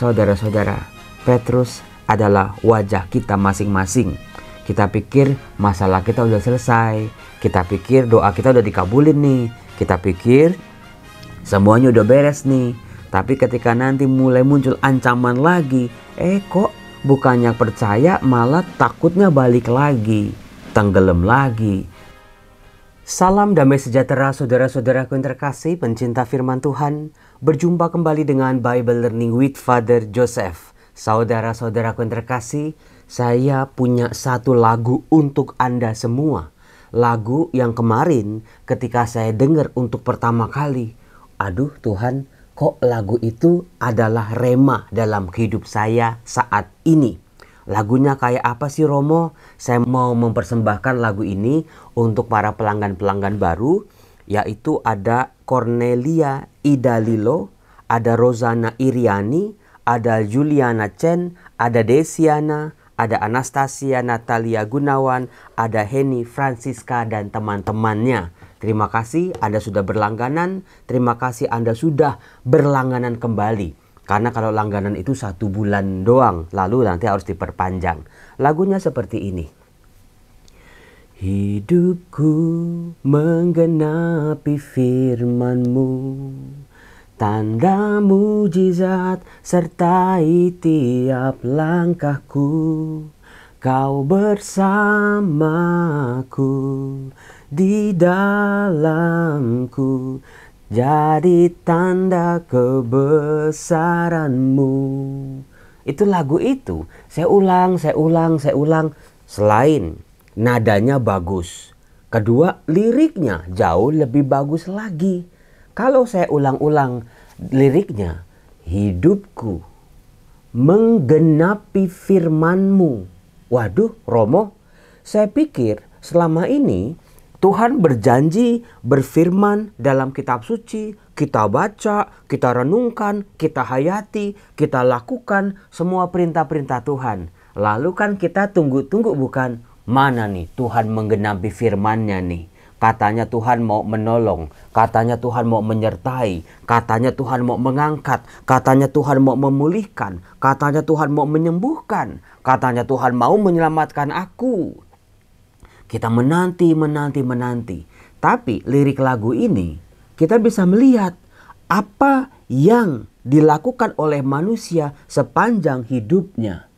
Saudara-saudara, Petrus adalah wajah kita masing-masing. Kita pikir masalah kita udah selesai. Kita pikir doa kita udah dikabulin nih. Kita pikir semuanya udah beres nih. Tapi ketika nanti mulai muncul ancaman lagi, kok bukannya percaya malah takutnya balik lagi, tenggelam lagi. Salam damai sejahtera saudara-saudaraku yang terkasih, pencinta firman Tuhan. Berjumpa kembali dengan Bible Learning with Father Joseph. Saudara-saudaraku yang terkasih, saya punya satu lagu untuk Anda semua. Lagu yang kemarin ketika saya dengar untuk pertama kali, aduh Tuhan, kok lagu itu adalah rema dalam hidup saya saat ini. Lagunya kayak apa sih Romo? Saya mau mempersembahkan lagu ini untuk para pelanggan-pelanggan baru, yaitu ada Cornelia Idalilo, ada Rozana Iriani, ada Juliana Chen, ada Desiana, ada Anastasia Natalia Gunawan, ada Heni Francisca dan teman-temannya. Terima kasih Anda sudah berlangganan, terima kasih Anda sudah berlangganan kembali. Karena kalau langganan itu 1 bulan doang, lalu nanti harus diperpanjang. Lagunya seperti ini. Hidupku menggenapi firman-Mu, tanda mujizat sertai tiap langkahku. Kau bersamaku di dalamku, jadi tanda kebesaran-Mu. Itu lagu itu. Saya ulang. Selain nadanya bagus, kedua liriknya jauh lebih bagus lagi. Kalau saya ulang-ulang liriknya, hidupku menggenapi firman-Mu. Waduh Romo, saya pikir selama ini Tuhan berjanji berfirman dalam kitab suci, kita baca, kita renungkan, kita hayati, kita lakukan semua perintah-perintah Tuhan. Lalu kan kita tunggu-tunggu bukan? Mana nih Tuhan menggenapi firman-Nya nih? Katanya Tuhan mau menolong, katanya Tuhan mau menyertai, katanya Tuhan mau mengangkat, katanya Tuhan mau memulihkan, katanya Tuhan mau menyembuhkan, katanya Tuhan mau menyelamatkan aku. Kita menanti. Tapi lirik lagu ini kita bisa melihat apa yang dilakukan oleh manusia sepanjang hidupnya.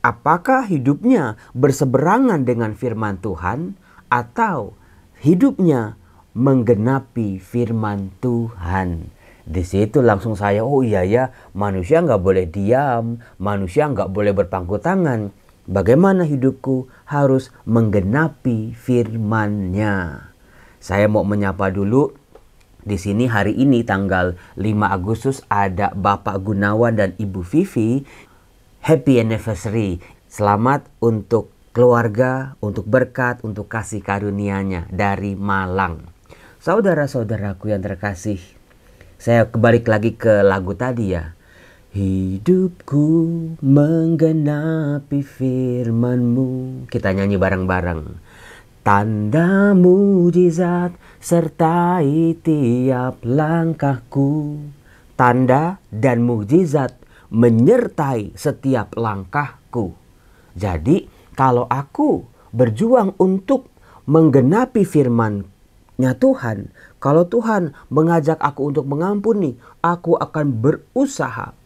Apakah hidupnya berseberangan dengan firman Tuhan atau hidupnya menggenapi firman Tuhan? Di situ langsung saya, oh iya ya, manusia nggak boleh diam, manusia nggak boleh berpangku tangan. Bagaimana hidupku harus menggenapi firman-Nya. Saya mau menyapa dulu. Di sini hari ini tanggal 5 Agustus ada Bapak Gunawan dan Ibu Vivi. Happy anniversary. Selamat untuk keluarga, untuk berkat, untuk kasih karunia-Nya dari Malang. Saudara-saudaraku yang terkasih, saya kembali lagi ke lagu tadi ya. Hidupku menggenapi firman-Mu. Kita nyanyi bareng-bareng. Tanda mujizat sertai tiap langkahku. Tanda dan mujizat menyertai setiap langkahku. Jadi kalau aku berjuang untuk menggenapi firman-Nya Tuhan, kalau Tuhan mengajak aku untuk mengampuni, aku akan berusaha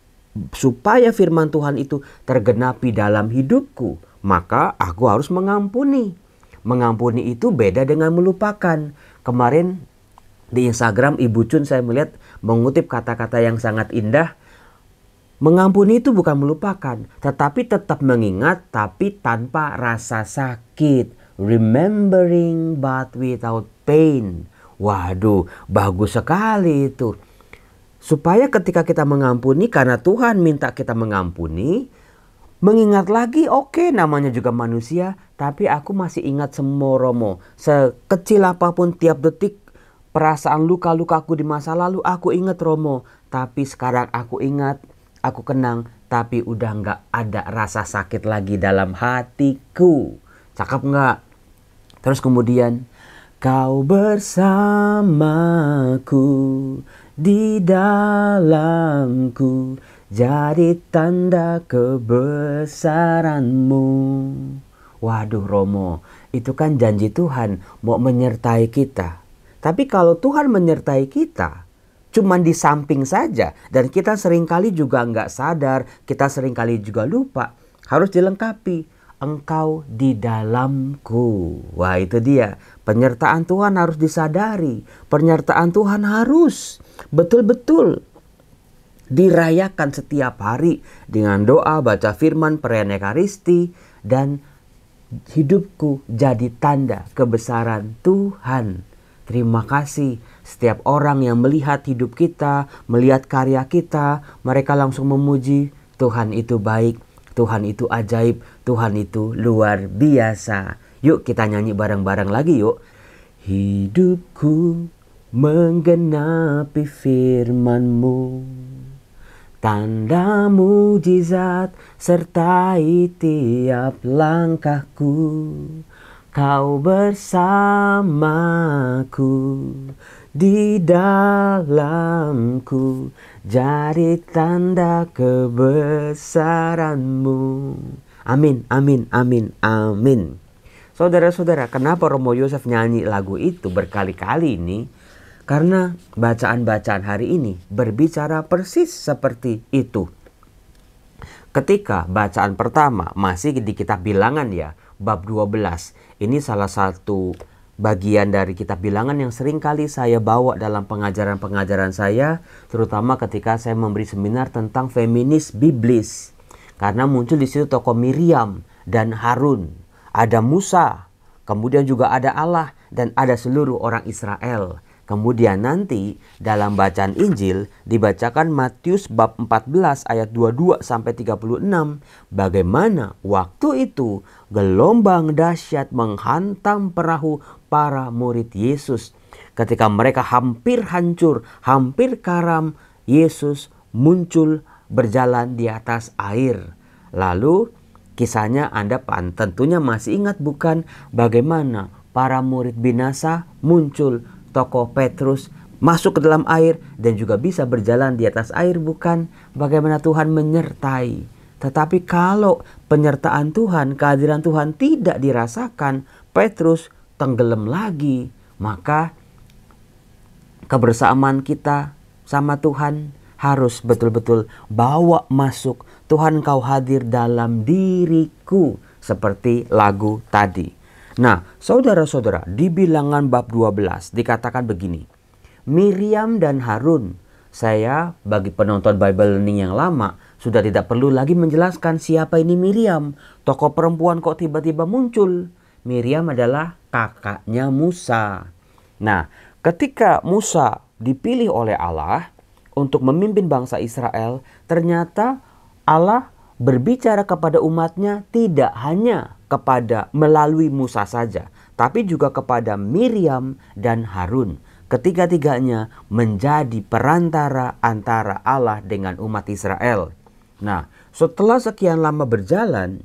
supaya firman Tuhan itu tergenapi dalam hidupku. Maka aku harus mengampuni. Mengampuni itu beda dengan melupakan. Kemarin di Instagram Ibu Cun saya melihat mengutip kata-kata yang sangat indah. Mengampuni itu bukan melupakan, tetapi tetap mengingat tapi tanpa rasa sakit. Remembering but without pain. Waduh, bagus sekali itu. Supaya ketika kita mengampuni, karena Tuhan minta kita mengampuni, mengingat lagi, oke, namanya juga manusia, tapi aku masih ingat semua Romo. Sekecil apapun tiap detik, perasaan luka-lukaku di masa lalu, aku ingat Romo. Tapi sekarang aku ingat, aku kenang, tapi udah nggak ada rasa sakit lagi dalam hatiku. Cakep nggak? Terus kemudian, kau bersamaku di dalamku, jadi tanda kebesaran-Mu. Waduh Romo, itu kan janji Tuhan mau menyertai kita. Tapi kalau Tuhan menyertai kita, cuman di samping saja, dan kita seringkali juga nggak sadar, kita seringkali juga lupa, harus dilengkapi. Engkau di dalamku. Wah, itu dia. Penyertaan Tuhan harus disadari. Penyertaan Tuhan harus betul-betul dirayakan setiap hari dengan doa, baca firman, perayaan Ekaristi, dan hidupku jadi tanda kebesaran Tuhan. Terima kasih setiap orang yang melihat hidup kita, melihat karya kita, mereka langsung memuji, Tuhan itu baik, Tuhan itu ajaib, Tuhan itu luar biasa. Yuk kita nyanyi bareng-bareng lagi yuk. Hidupku menggenapi firman-Mu, tanda mujizat sertai tiap langkahku. Kau bersamaku, di dalamku, jadi tanda kebesaran-Mu. Amin, amin, amin, amin. Saudara-saudara, kenapa Romo Yosef nyanyi lagu itu berkali-kali ini? Karena bacaan-bacaan hari ini berbicara persis seperti itu. Ketika bacaan pertama masih di kitab Bilangan ya, bab 12. Ini salah satu bagian dari kitab Bilangan yang sering kali saya bawa dalam pengajaran-pengajaran saya, terutama ketika saya memberi seminar tentang feminis biblis. Karena muncul di situ tokoh Miriam dan Harun, ada Musa, kemudian juga ada Allah dan ada seluruh orang Israel. Kemudian nanti dalam bacaan Injil dibacakan Matius bab 14 ayat 22 sampai 36. Bagaimana waktu itu gelombang dahsyat menghantam perahu para murid Yesus. Ketika mereka hampir hancur, hampir karam, Yesus muncul berjalan di atas air. Lalu kisahnya Anda tentunya masih ingat bukan? Bagaimana para murid binasa muncul, tokoh Petrus masuk ke dalam air dan juga bisa berjalan di atas air bukan? Bagaimana Tuhan menyertai. Tetapi kalau penyertaan Tuhan, kehadiran Tuhan tidak dirasakan, Petrus tenggelam lagi. Maka kebersamaan kita sama Tuhan harus betul-betul bawa masuk. Tuhan kau hadir dalam diriku. Seperti lagu tadi. Nah, saudara-saudara, di Bilangan bab 12 dikatakan begini. Miriam dan Harun. Saya bagi penonton Bible Learning yang lama sudah tidak perlu lagi menjelaskan siapa ini Miriam. Tokoh perempuan kok tiba-tiba muncul. Miriam adalah kakaknya Musa. Nah, ketika Musa dipilih oleh Allah untuk memimpin bangsa Israel, ternyata Allah berbicara kepada umatnya tidak hanya kepada melalui Musa saja, tapi juga kepada Miriam dan Harun. Ketiga-tiganya menjadi perantara antara Allah dengan umat Israel. Nah, setelah sekian lama berjalan,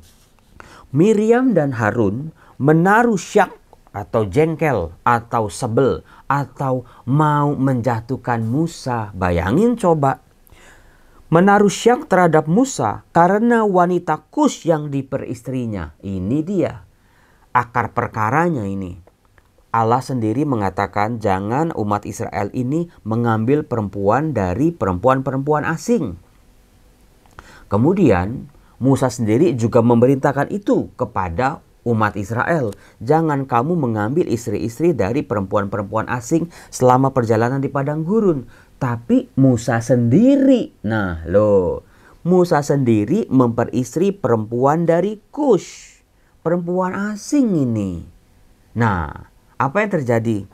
Miriam dan Harun menaruh syak atau jengkel atau sebel atau mau menjatuhkan Musa. Bayangin coba. Menaruh syak terhadap Musa karena wanita Kus yang diperistrinya. Ini dia akar perkaranya ini. Allah sendiri mengatakan jangan umat Israel ini mengambil perempuan dari perempuan-perempuan asing. Kemudian Musa sendiri juga memerintahkan itu kepada umat Israel. Jangan kamu mengambil istri-istri dari perempuan-perempuan asing selama perjalanan di padang gurun. Tapi Musa sendiri, Musa sendiri memperistri perempuan dari Kush, perempuan asing ini. Nah, apa yang terjadi?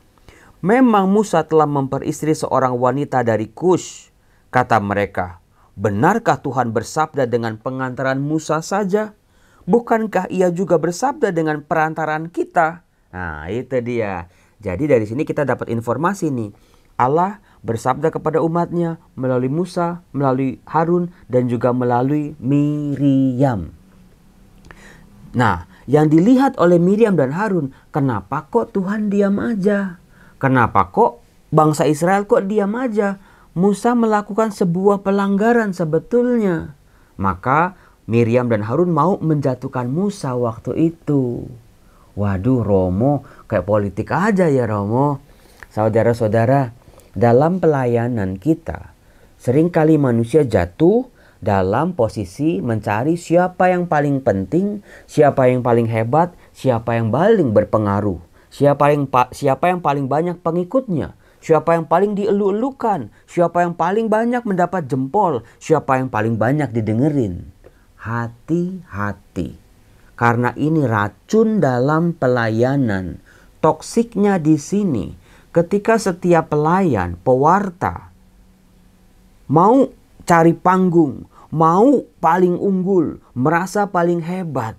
Memang Musa telah memperistri seorang wanita dari Kush. Kata mereka, benarkah Tuhan bersabda dengan pengantaran Musa saja? Bukankah ia juga bersabda dengan perantaraan kita? Nah, itu dia. Jadi dari sini kita dapat informasi nih. Allah bersabda kepada umatnya melalui Musa, melalui Harun, dan juga melalui Miriam. Nah, yang dilihat oleh Miriam dan Harun, kenapa kok Tuhan diam aja? Kenapa kok bangsa Israel kok diam aja? Musa melakukan sebuah pelanggaran sebetulnya. Maka Miriam dan Harun mau menjatuhkan Musa waktu itu. Waduh Romo, kayak politik aja ya Romo. Saudara-saudara, dalam pelayanan kita, seringkali manusia jatuh dalam posisi mencari siapa yang paling penting, siapa yang paling hebat, siapa yang paling berpengaruh, siapa yang paling banyak pengikutnya, siapa yang paling dielu-elukan, siapa yang paling banyak mendapat jempol, siapa yang paling banyak didengerin. Hati-hati. Karena ini racun dalam pelayanan. Toksiknya di sini. Ketika setiap pelayan, pewarta, mau cari panggung, mau paling unggul, merasa paling hebat.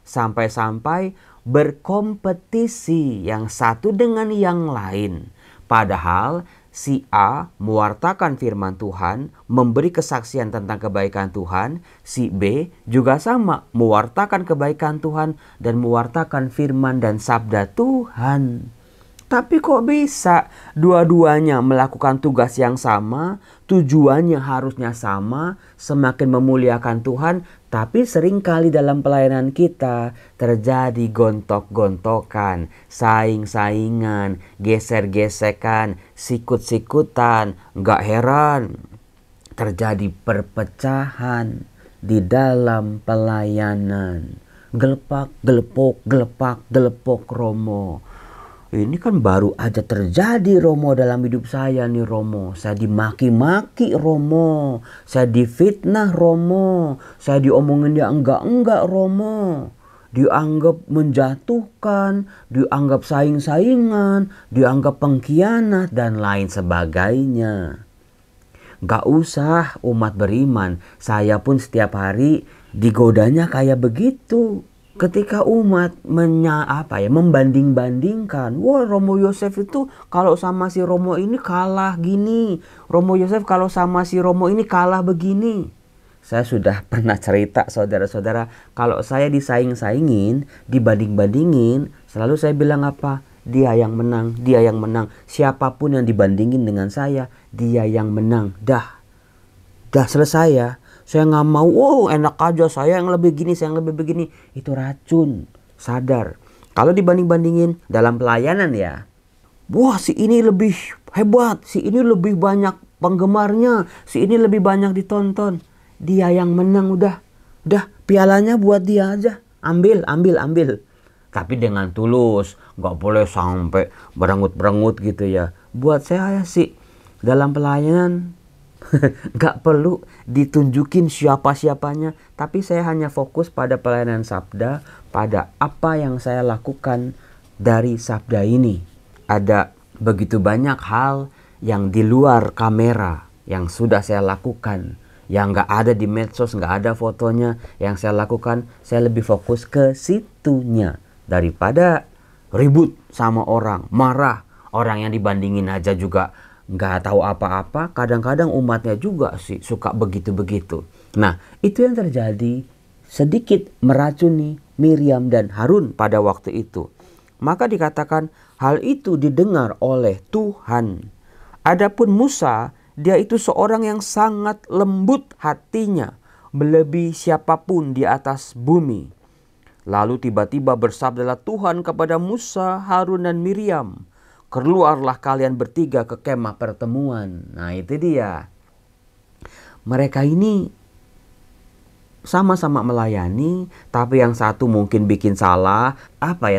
Sampai-sampai berkompetisi yang satu dengan yang lain. Padahal si A mewartakan firman Tuhan, memberi kesaksian tentang kebaikan Tuhan. Si B juga sama, mewartakan kebaikan Tuhan dan mewartakan firman dan sabda Tuhan. Tapi kok bisa dua-duanya melakukan tugas yang sama, tujuannya harusnya sama, semakin memuliakan Tuhan, tapi seringkali dalam pelayanan kita terjadi gontok-gontokan, saing-saingan, geser-gesekan, sikut-sikutan. Gak heran terjadi perpecahan di dalam pelayanan. Gelepak-gelepok, gelepak-gelepok Romo. Ini kan baru aja terjadi Romo dalam hidup saya nih Romo. Saya dimaki-maki Romo. Saya difitnah Romo. Saya diomongin dia enggak-enggak Romo. Dianggap menjatuhkan, dianggap saing-saingan, dianggap pengkhianat dan lain sebagainya. Gak usah umat beriman. Saya pun setiap hari digodanya kayak begitu. Ketika umat membanding-bandingkan, wah Romo Yosef itu kalau sama si Romo ini kalah gini, Romo Yosef kalau sama si Romo ini kalah begini. Saya sudah pernah cerita saudara-saudara, kalau saya disaing-saingin, dibanding-bandingin, selalu saya bilang apa? Dia yang menang, dia yang menang. Siapapun yang dibandingin dengan saya, dia yang menang. Dah selesai ya. Saya nggak mau, enak aja saya yang lebih gini, saya yang lebih begini. Itu racun, sadar. Kalau dibanding-bandingin dalam pelayanan ya. Wah si ini lebih hebat, si ini lebih banyak penggemarnya, si ini lebih banyak ditonton. Dia yang menang udah pialanya buat dia aja. Ambil. Tapi dengan tulus, nggak boleh sampai berengut-berengut gitu ya. Buat saya sih dalam pelayanan gak perlu ditunjukin siapa-siapanya, tapi saya hanya fokus pada pelayanan sabda, pada apa yang saya lakukan dari sabda ini. Ada begitu banyak hal yang di luar kamera yang sudah saya lakukan, yang gak ada di medsos, gak ada fotonya. Yang saya lakukan, saya lebih fokus ke situnya daripada ribut sama orang, marah. Orang yang dibandingin aja juga nggak tahu apa-apa. Kadang-kadang umatnya juga sih suka begitu-begitu. Nah, itu yang terjadi, sedikit meracuni Miriam dan Harun pada waktu itu. Maka dikatakan hal itu didengar oleh Tuhan. Adapun Musa, dia itu seorang yang sangat lembut hatinya, melebihi siapapun di atas bumi. Lalu tiba-tiba bersabdalah Tuhan kepada Musa, Harun dan Miriam, keluarlah kalian bertiga ke kemah pertemuan. Nah itu dia. Mereka ini sama-sama melayani, tapi yang satu mungkin bikin salah,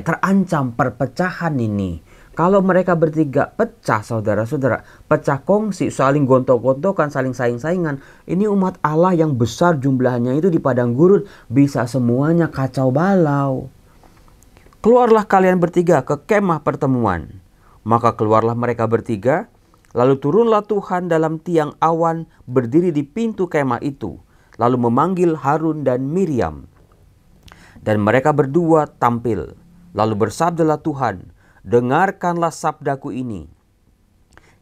terancam perpecahan ini. Kalau mereka bertiga pecah saudara-saudara, pecah kongsi, saling gontok-gontokan, saling saing-saingan. Ini umat Allah yang besar jumlahnya itu di padang gurun, bisa semuanya kacau balau. Keluarlah kalian bertiga ke kemah pertemuan. Maka keluarlah mereka bertiga, lalu turunlah Tuhan dalam tiang awan berdiri di pintu kemah itu, lalu memanggil Harun dan Miriam. Dan mereka berdua tampil, lalu bersabdalah Tuhan, dengarkanlah sabdaku ini.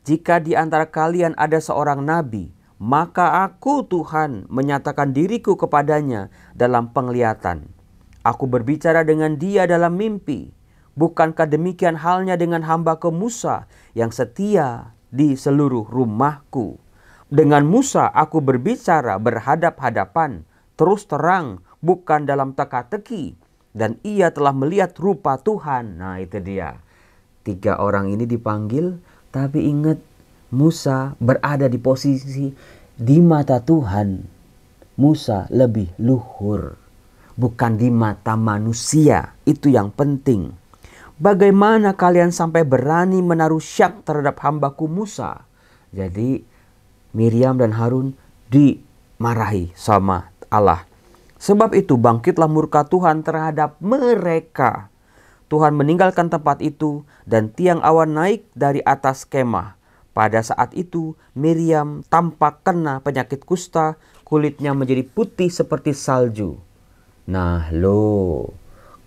Jika di antara kalian ada seorang nabi, maka aku Tuhan menyatakan diriku kepadanya dalam penglihatan. Aku berbicara dengan dia dalam mimpi. Bukankah demikian halnya dengan hamba-Ku Musa yang setia di seluruh rumahku? Dengan Musa aku berbicara berhadap-hadapan, terus terang, bukan dalam teka-teki. Dan ia telah melihat rupa Tuhan. Nah itu dia. 3 orang ini dipanggil, tapi ingat Musa berada di posisi di mata Tuhan. Musa lebih luhur, bukan di mata manusia. Itu yang penting. Bagaimana kalian sampai berani menaruh syak terhadap hambaku Musa? Jadi Miriam dan Harun dimarahi sama Allah. Sebab itu bangkitlah murka Tuhan terhadap mereka. Tuhan meninggalkan tempat itu dan tiang awan naik dari atas kemah. Pada saat itu Miriam tampak kena penyakit kusta, kulitnya menjadi putih seperti salju. Nah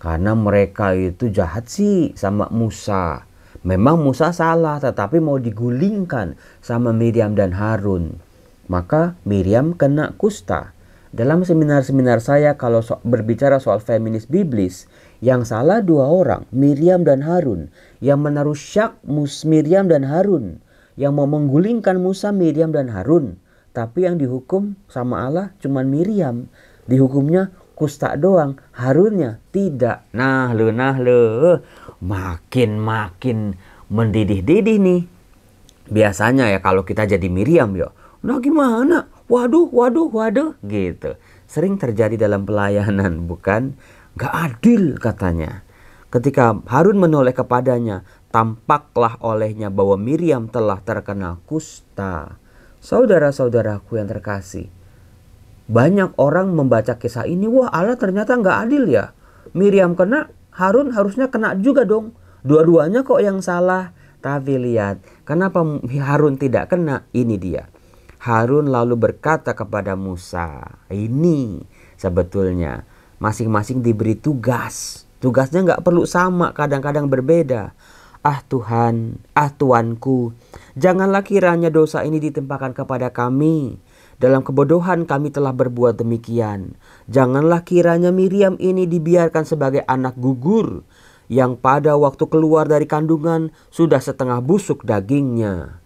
karena mereka itu jahat sih sama Musa. Memang Musa salah, tetapi mau digulingkan sama Miriam dan Harun. Maka Miriam kena kusta. Dalam seminar-seminar saya kalau berbicara soal feminis biblis, yang salah 2 orang, Miriam dan Harun. Yang menaruh syak Miriam dan Harun. Yang mau menggulingkan Musa, Miriam dan Harun. Tapi yang dihukum sama Allah cuma Miriam. Dihukumnya kusta doang, Harunnya tidak. Nah makin mendidih-didih nih. Biasanya ya kalau kita jadi Miriam ya, nah gimana? Waduh gitu. Sering terjadi dalam pelayanan, bukan? Gak adil katanya. Ketika Harun menoleh kepadanya, tampaklah olehnya bahwa Miriam telah terkena kusta. Saudara-saudaraku yang terkasih, banyak orang membaca kisah ini, wah Allah ternyata gak adil ya. Miriam kena, Harun harusnya kena juga dong. Dua-duanya kok yang salah. Tapi lihat, kenapa Harun tidak kena? Ini dia. Harun lalu berkata kepada Musa, ini sebetulnya masing-masing diberi tugas. Tugasnya gak perlu sama, kadang-kadang berbeda. Ah Tuhan, ah Tuanku, janganlah kiranya dosa ini ditimpakan kepada kami. Dalam kebodohan kami telah berbuat demikian. Janganlah kiranya Miriam ini dibiarkan sebagai anak gugur, yang pada waktu keluar dari kandungan sudah setengah busuk dagingnya.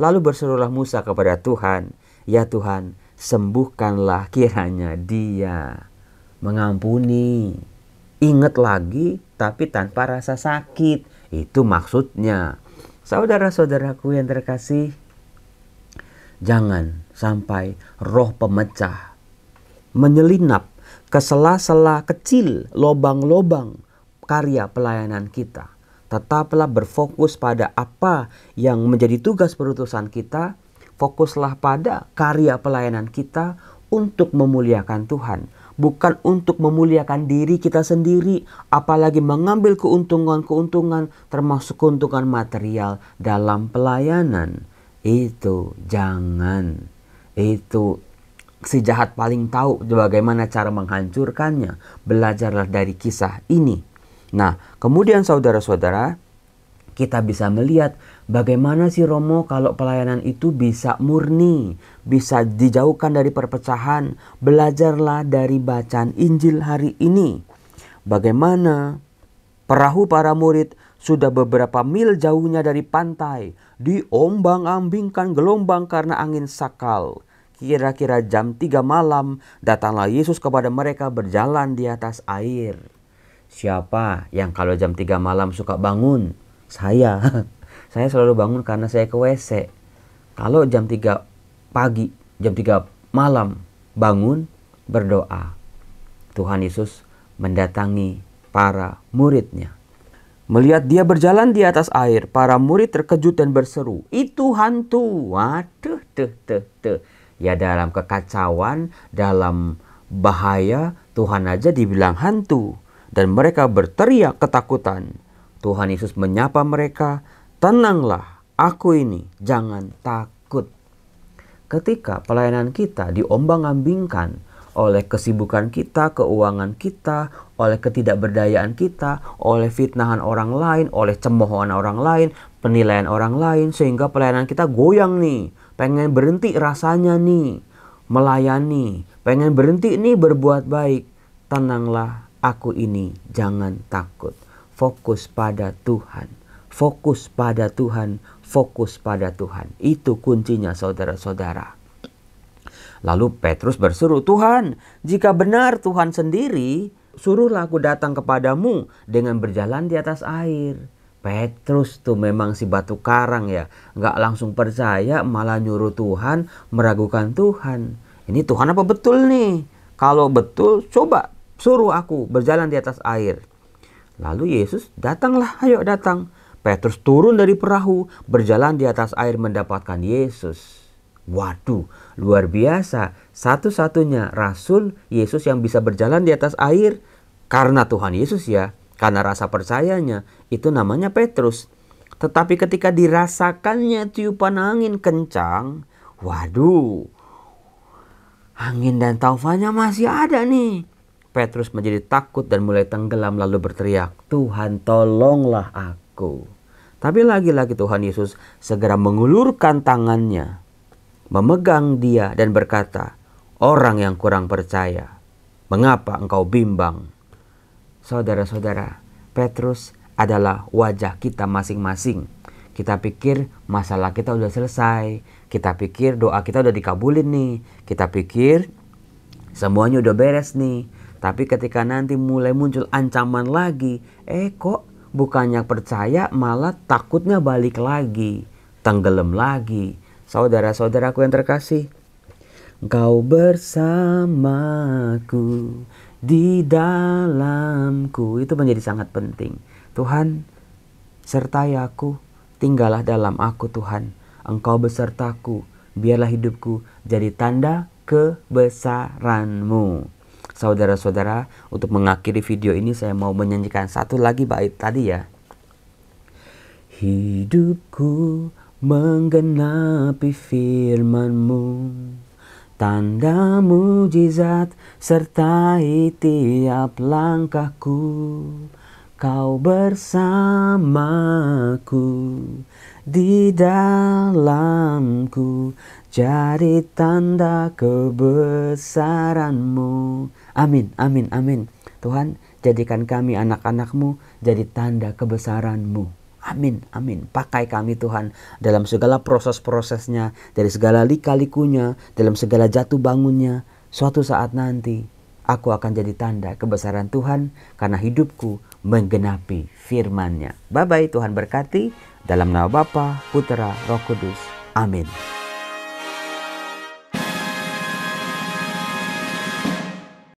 Lalu berserulah Musa kepada Tuhan, ya Tuhan, sembuhkanlah kiranya dia. Mengampuni. Ingat lagi, tapi tanpa rasa sakit. Itu maksudnya. Saudara-saudaraku yang terkasih, jangan sampai roh pemecah menyelinap ke sela-sela kecil, lobang-lobang karya pelayanan kita. Tetaplah berfokus pada apa yang menjadi tugas perutusan kita. Fokuslah pada karya pelayanan kita untuk memuliakan Tuhan. Bukan untuk memuliakan diri kita sendiri, apalagi mengambil keuntungan-keuntungan termasuk keuntungan material dalam pelayanan. Itu jangan. Itu si jahat paling tahu bagaimana cara menghancurkannya. Belajarlah dari kisah ini. Nah, kemudian saudara-saudara, kita bisa melihat bagaimana si Romo kalau pelayanan itu bisa murni, bisa dijauhkan dari perpecahan. Belajarlah dari bacaan Injil hari ini. Bagaimana perahu para murid sudah beberapa mil jauhnya dari pantai, diombang-ambingkan gelombang karena angin sakal. Kira-kira jam 3 malam datanglah Yesus kepada mereka berjalan di atas air. Siapa yang kalau jam 3 malam suka bangun? Saya. Saya selalu bangun karena saya ke WC. Kalau jam 3 pagi, jam 3 malam bangun berdoa. Tuhan Yesus mendatangi para muridnya. Melihat dia berjalan di atas air, para murid terkejut dan berseru, "Itu hantu!" Waduh, ya dalam kekacauan, dalam bahaya, Tuhan aja dibilang hantu. Dan mereka berteriak ketakutan. Tuhan Yesus menyapa mereka, "Tenanglah, aku ini, jangan takut." Ketika pelayanan kita diombang-ambingkan oleh kesibukan kita, keuangan kita, oleh ketidakberdayaan kita, oleh fitnahan orang lain, oleh cemoohan orang lain, penilaian orang lain, sehingga pelayanan kita goyang nih. Pengen berhenti rasanya nih melayani, pengen berhenti nih berbuat baik. Tenanglah, aku ini, jangan takut. Fokus pada Tuhan. Fokus pada Tuhan. fokus pada Tuhan. Itu kuncinya saudara-saudara. Lalu Petrus berseru, "Tuhan, jika benar Tuhan sendiri, suruhlah aku datang kepadamu dengan berjalan di atas air." Petrus tuh memang si batu karang ya. Nggak langsung percaya, malah nyuruh Tuhan, meragukan Tuhan. Ini Tuhan apa betul nih? Kalau betul, coba suruh aku berjalan di atas air. Lalu Yesus, "Datanglah, ayo datang." Petrus turun dari perahu, berjalan di atas air mendapatkan Yesus. Waduh, luar biasa. Satu-satunya Rasul Yesus yang bisa berjalan di atas air karena Tuhan Yesus ya. Karena rasa percayanya, itu namanya Petrus. Tetapi ketika dirasakannya tiupan angin kencang, waduh, angin dan taufannya masih ada nih. Petrus menjadi takut dan mulai tenggelam lalu berteriak, "Tuhan, tolonglah aku." Tapi lagi-lagi Tuhan Yesus segera mengulurkan tangannya, memegang dia dan berkata, "Orang yang kurang percaya, mengapa engkau bimbang?" Saudara-saudara, Petrus adalah wajah kita masing-masing. Kita pikir masalah kita udah selesai. Kita pikir doa kita udah dikabulin nih. Kita pikir semuanya udah beres nih. Tapi ketika nanti mulai muncul ancaman lagi, kok bukannya percaya malah takutnya balik lagi, tenggelam lagi. Saudara-saudaraku yang terkasih, Engkau bersamaku, di dalamku, itu menjadi sangat penting. Tuhan, sertai aku, tinggallah dalam aku Tuhan. Engkau besertaku, biarlah hidupku jadi tanda kebesaran-Mu. Saudara-saudara, untuk mengakhiri video ini saya mau menyanyikan satu lagi bait tadi ya. Hidupku menggenapi firman-Mu, tanda mujizat sertai tiap langkahku. Kau bersamaku, di dalamku, jadi tanda kebesaran-Mu. Amin, amin, amin. Tuhan, jadikan kami anak-anak-Mu jadi tanda kebesaran-Mu. Amin, amin. Pakai kami Tuhan dalam segala proses-prosesnya, dari segala lika-likunya, dalam segala jatuh bangunnya. Suatu saat nanti aku akan jadi tanda kebesaran Tuhan karena hidupku menggenapi firman-Nya. Bye-bye, Tuhan berkati. Dalam nama Bapa, Putera, Roh Kudus. Amin.